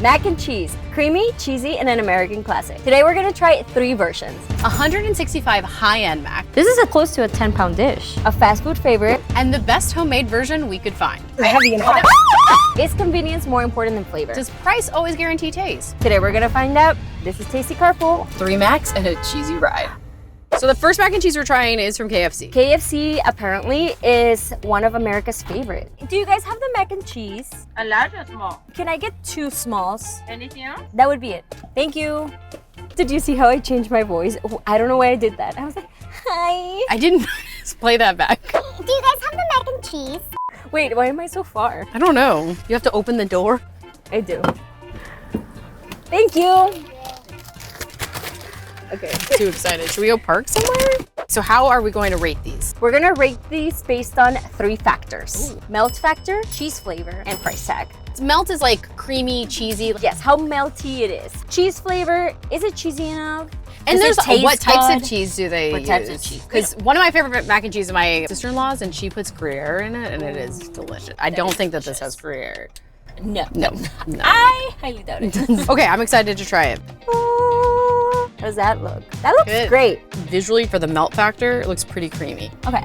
Mac and cheese, creamy, cheesy, and an American classic. Today we're gonna try 3 versions. 165 high-end mac. This is close to a 10-pound dish. A fast food favorite. And the best homemade version we could find. Heavy and hot. Is convenience more important than flavor? Does price always guarantee taste? Today we're gonna find out. This is Tasty Carpool. 3 macs and a cheesy ride. So the first mac and cheese we're trying is from KFC. KFC apparently is one of America's favorite. Do you guys have the mac and cheese? A large or small? Can I get 2 smalls? Anything else? That would be it. Thank you. Did you see how I changed my voice? I don't know why I did that. I was like, hi. I didn't play that back. Do you guys have the mac and cheese? Wait, why am I so far? I don't know. You have to open the door. I do. Thank you. Okay, too excited. Should we go park somewhere? So how are we going to rate these? We're gonna rate these based on 3 factors. Ooh. Melt factor, cheese flavor, and price tag. Melt is like creamy, cheesy. Yes, how melty it is. Cheese flavor, is it cheesy enough? And Does there's what types good? of cheese do they What use? types of cheese? Because one of my favorite mac and cheese is my sister-in-law's, and she puts Gruyere in it, and it is delicious. I don't think that this has Gruyere. No. No. I highly doubt it. Okay, I'm excited to try it. How does that look? That looks Good. great. Visually, for the melt factor, it looks pretty creamy. Okay.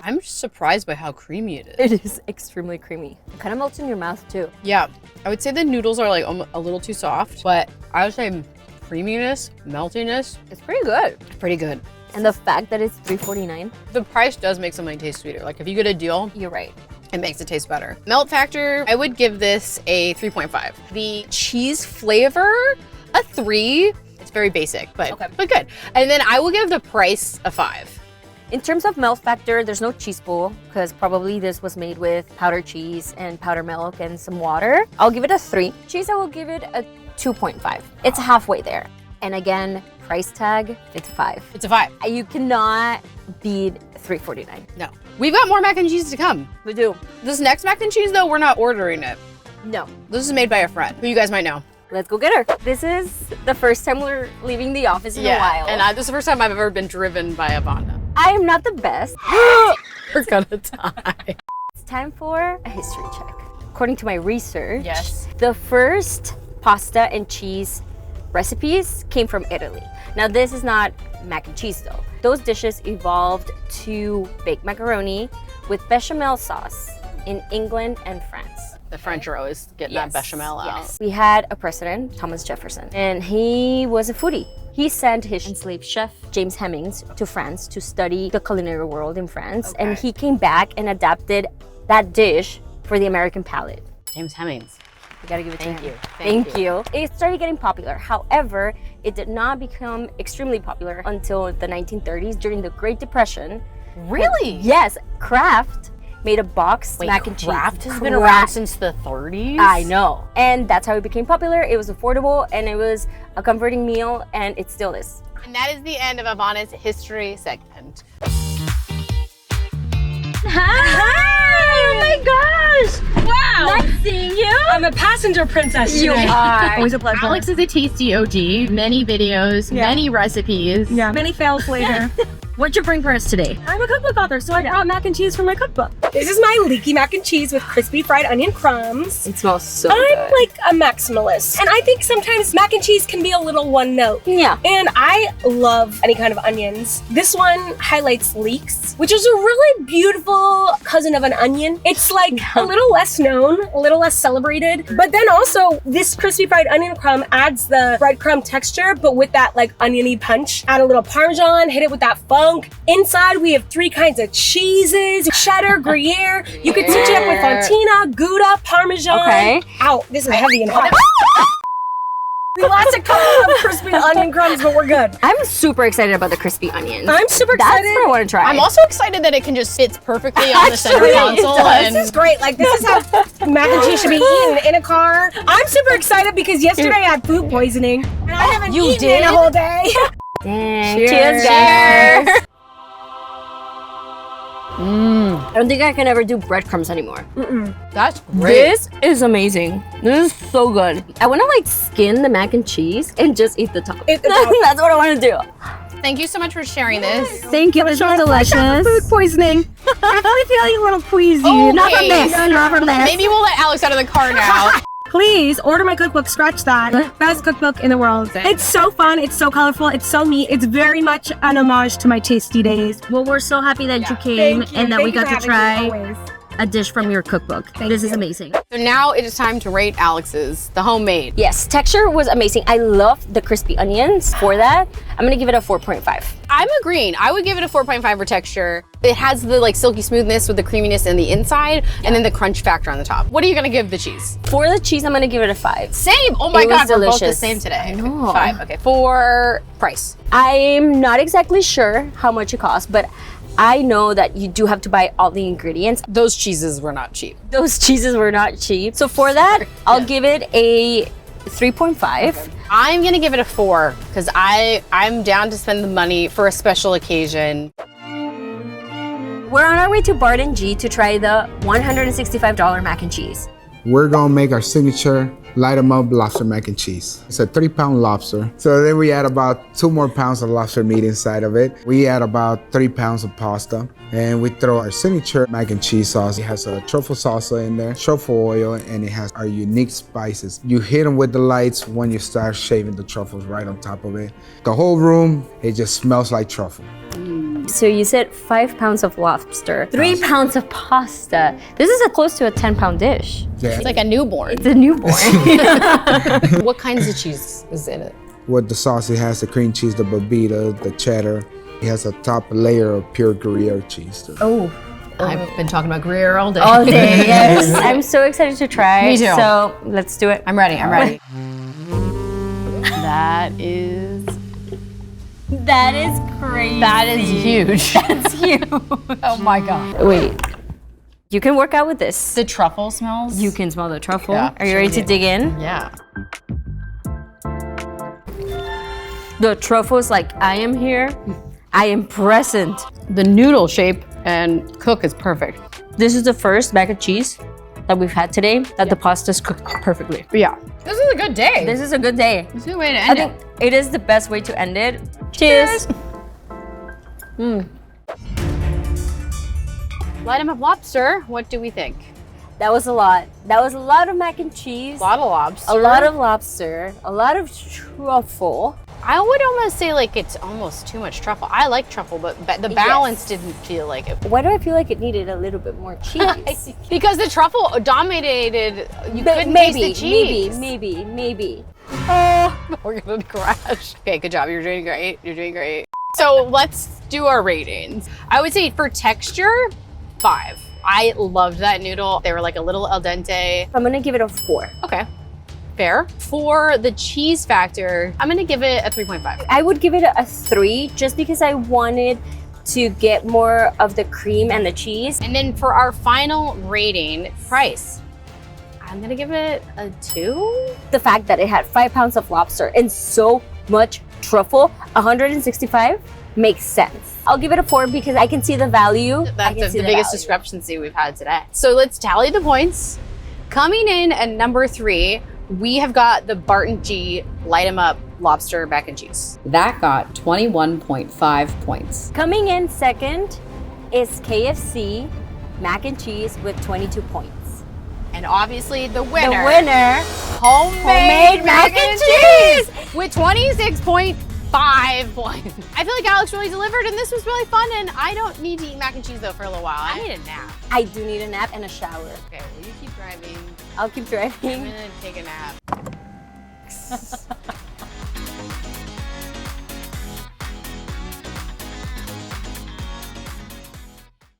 I'm just surprised by how creamy it is. It is extremely creamy. It kind of melts in your mouth too. Yeah, I would say the noodles are like a little too soft, but I would say creaminess, meltiness, It's pretty good. it's pretty good. And the fact that it's $3.49, The price does make something taste sweeter. Like if you get a deal, you're right. it makes it taste better. Melt factor, I would give this a 3.5. The cheese flavor, a 3. It's very basic, but good. And then I will give the price a 5. In terms of melt factor, there's no cheese pool because probably this was made with powdered cheese and powdered milk and some water. I'll give it a 3. Cheese, I will give it a 2.5. It's halfway there. And again, price tag, it's a 5. It's a 5. You cannot beat $3.49. No. We've got more mac and cheese to come. We do. This next mac and cheese though, we're not ordering it. No. This is made by a friend who you guys might know. Let's go get her. This is the first time we're leaving the office in a while. And this is the first time I've ever been driven by Ivanna. I am not the best. We're gonna die. It's time for a history check. According to my research, Yes. the first pasta and cheese recipes came from Italy. Now this is not mac and cheese though. Those dishes evolved to bake macaroni with bechamel sauce in England and France. The French are always getting that bechamel out. Yes. We had a president, Thomas Jefferson, and he was a foodie. He sent his enslaved chef, James Hemmings, to France to study the culinary world in France. And he came back and adapted that dish for the American palate. James Hemmings. We gotta give it to him. Thank you. It started getting popular. However, it did not become extremely popular until the 1930s during the Great Depression. Really? Yes, Kraft made a boxed mac and cheese. Kraft has been around since the 30s? I know. And that's how it became popular. It was affordable and it was a comforting meal, and it still is. And that is the end of Ivanna's history segment. Hi! Oh my gosh! Wow! Nice seeing you. I'm a passenger princess today. You are. Always a pleasure. Alex is a tasty OG. Many videos, many recipes. Yeah, many fails later. What'd you bring for us today? I'm a cookbook author, so I brought mac and cheese for my cookbook. This is my leaky mac and cheese with crispy fried onion crumbs. It smells so I'm good. like a maximalist, and I think sometimes mac and cheese can be a little one note. Yeah. And I love any kind of onions. This one highlights leeks, which is a really beautiful cousin of an onion. It's like a little less known, a little less celebrated, but then also this crispy fried onion crumb adds the breadcrumb texture, but with that like oniony punch. Add a little Parmesan, hit it with that funk. Inside we have 3 kinds of cheeses, cheddar, Gruyere. You could switch it up with fontina, Gouda, Parmesan. Okay. Ow, this is heavy and hot. We lost a couple of crispy onion crumbs, but we're good. I'm super excited about the crispy onions. I'm super That's excited. what I want to try. I'm also excited that it can just sit perfectly on the center console. This is great. Like, this is how mac and cheese should be eaten in a car. I'm super excited because yesterday I had food poisoning. And I haven't eaten in a whole day. Dang. Cheers. guys. I don't think I can ever do breadcrumbs anymore. That's great. This is amazing. This is so good. I want to like skin the mac and cheese and just eat the top. Eat the top. That's what I want to do. Thank you so much for sharing this. Thank you. This was delicious. Food poisoning. I'm really feeling a little queasy. Not from this. Not from this. Maybe we'll let Alix out of the car now. Please order my cookbook. Scratch that. Best cookbook in the world. It's so fun. It's so colorful. It's so neat. It's very much an homage to my tasty days. Well, we're so happy that you came and that we got to try always. a dish from your cookbook. This is amazing. So now it is time to rate Alix's, the homemade. Yes, texture was amazing. I love the crispy onions for that. I'm gonna give it a 4.5. I'm agreeing. I would give it a 4.5 for texture. It has the like silky smoothness with the creaminess in the inside and then the crunch factor on the top. What are you gonna give the cheese? For the cheese, I'm gonna give it a 5. Same. Oh my It was God, we're both the delicious. same today. I know. 5. Okay. For price. I'm not exactly sure how much it costs, but I know that you do have to buy all the ingredients. Those cheeses were not cheap. Those cheeses were not cheap. So for that, I'll give it a 3.5. Okay. I'm gonna give it a 4 because I'm down to spend the money for a special occasion. We're on our way to Barton G to try the $165 mac and cheese. We're gonna make our signature light 'em up lobster mac and cheese. It's a 3-pound lobster. So then we add about 2 more pounds of lobster meat inside of it. We add about 3 pounds of pasta. And we throw our signature mac and cheese sauce. It has a truffle salsa in there, truffle oil, and it has our unique spices. You hit them with the lights when you start shaving the truffles right on top of it. The whole room, it just smells like truffle. So you said 5 pounds of lobster, 3 pounds of pasta. This is close to a 10-pound dish. Yeah. It's like a newborn. It's a newborn. What kinds of cheese is in it? With the sauce, it has the cream cheese, the Bobita, the cheddar. It has a top layer of pure Gruyere cheese. Oh. I've been talking about Gruyere all day. All day, yes. I'm so excited to try. Me too. So let's do it. I'm ready. I'm ready. That is crazy. That is huge. That's huge. Oh my God. Wait. You can work out with this. The truffle smells. You can smell the truffle. Yeah, Are you ready to dig in? Yeah. The truffle's like, I am here. I am present. The noodle shape and cook is perfect. This is the first mac and cheese that we've had today that the pasta's cooked perfectly. Yeah. This is a good day. This is a good day. It's a good way to I end think it. it is the best way to end it. Cheers. Light 'em up lobster. What do we think? That was a lot. That was a lot of mac and cheese. A lot of lobster. A lot of lobster. A lot of truffle. I would almost say like it's almost too much truffle. I like truffle, but the balance didn't feel like it. Why do I feel like it needed a little bit more cheese? Because the truffle dominated. You But couldn't maybe, taste the cheese. maybe. We're gonna crash. Okay, good job. You're doing great. You're doing great. So let's do our ratings. I would say for texture, 5. I loved that noodle. They were like a little al dente. I'm gonna give it a 4. Okay, fair. For the cheese factor, I'm gonna give it a 3.5. I would give it a 3 just because I wanted to get more of the cream and the cheese. And then for our final rating, price, I'm gonna give it a 2. The fact that it had 5 pounds of lobster and so much truffle, 165 makes sense. I'll give it a 4 because I can see the value. That's the biggest discrepancy we've had today. So let's tally the points. Coming in at number 3, we have got the Barton G Light 'em Up Lobster Mac and Cheese. That got 21.5 points. Coming in second is KFC mac and cheese with 22 points. And obviously the The winner, winner, homemade mac and cheese with 26.5 points. I feel like Alix really delivered and this was really fun, and I don't need to eat mac and cheese though for a little while. I need a nap. I do need a nap and a shower. Okay, will you keep driving? I'll keep I'm driving. gonna take a nap.